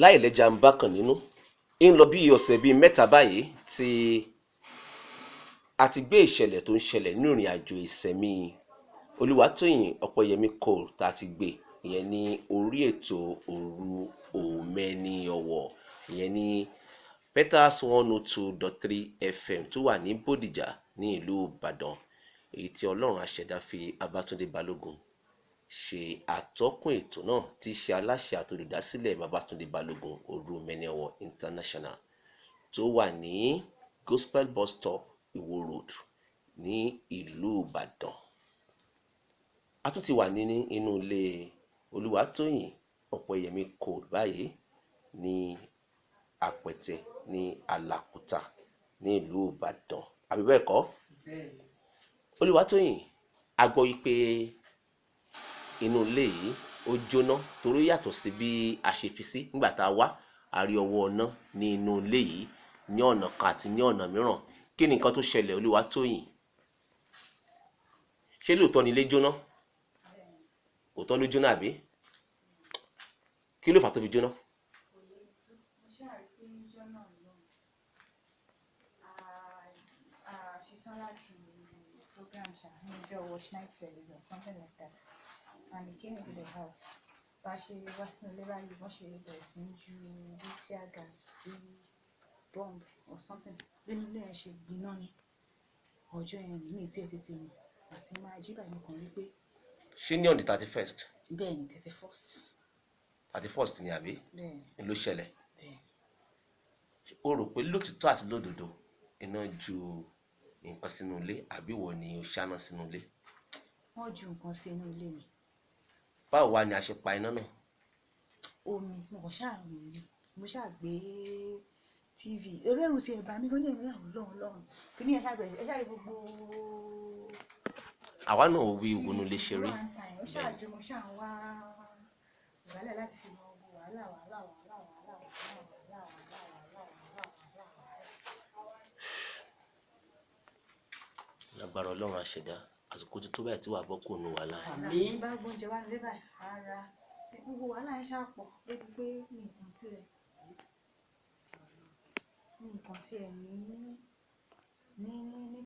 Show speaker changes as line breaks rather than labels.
láìlẹ́jà ń bákan nínú. ń lọ bí ọ̀sẹ̀ bíi mẹ́ta báyìí tí a ti gbé ìṣẹ̀lẹ̀ tó ń ṣẹlẹ̀ nínú ìrìn àjò ìsẹ̀mí Olúwatóyìn Ọpẹ́yẹmí Cole tá a ti gbé ìyẹn ní orí ètò Òru Òmẹ́ni Ọ̀wọ̀ ìyẹn ní Peters 102.3 FM tó wà ní Bódìjà ní ìlú Ìbàdàn, èyí tí Ọlọ́run aṣẹ̀dá fi Babátúndé Balógun ṣe atọ́kùn ètò náà, tí í ṣe aláṣẹ àti olùdásílẹ̀ Babátúndé Balógun Òru Òmẹ́ni Ọ̀wọ̀ International tó wà ní Gospel Bus Stop Ìwó Road ní ìlú Ìbàdàn. A tún ti wà inú ilé Olúwatóyìn Ọpẹ́yẹmí Cole báyìí ní Apẹ̀tẹ̀ ní Alákùtà ní ìlú Ìbàdàn, àbí bẹ́ẹ̀ kọ́? Olúwatóyìn, a gbọ́ wípé inú ilé yìí ó jóná torí yàtọ̀ sí bí a ṣe fi sí nígbà tá a wá, a rí ọwọ́ ọ̀nà ní inú ilé yìí ní ọ̀nà kan àti ní ọ̀nà mìíràn. Kí ni nǹkan tó ṣẹlẹ̀ Olúwatóyìn? Ṣé lóòótọ́ ni ilé jóná? Òótọ́ ló jóná àbí? Kí ló fà tó fi jóná?
Watch night service or something like that, and he came into the house. But she was never even she was tear gas, bomb or something. Then she been on ọjọ́ yẹn ní tètè mi àti máa jí báyìí kan rí pé.
Ṣé ní on the 31st?
Bẹ́ẹ̀ ni 31st.
31st ni àbí?
Bẹ́ẹ̀
ni ló ṣẹlẹ̀.
Bẹ́ẹ̀.
O rò pé lótìtọ́ àti lódodo iná ju nǹkan sínú ilé àbí wo ni o ṣáná sínú ilé?
Wọ́n ju nǹkan sínú ilé mi.
Báwo wá ni a ṣe pa iná náà?
Omi mo ṣáà gbé TV erérù ti ẹ̀bà mi lónìí ìwé Ọlọ́run kí ni ẹ ṣáà rí gbogbo.
Àwa náà wí ìwònú lè ṣe rí.
Ó ṣáà ju mo ṣáà wá wàhálà láti fi mọ wàhálà.
Lágbára Ọlọ́run aṣẹ̀dá, àsìkò tó báyìí tí wàá bọ́ kúrò nínú wàhálà.
Àmín. Bá gbóúnjẹ wá nílé báyìí ara sí gbogbo wàhálà yẹn ṣáà pọ̀ débi pé nǹkan tí ẹ ní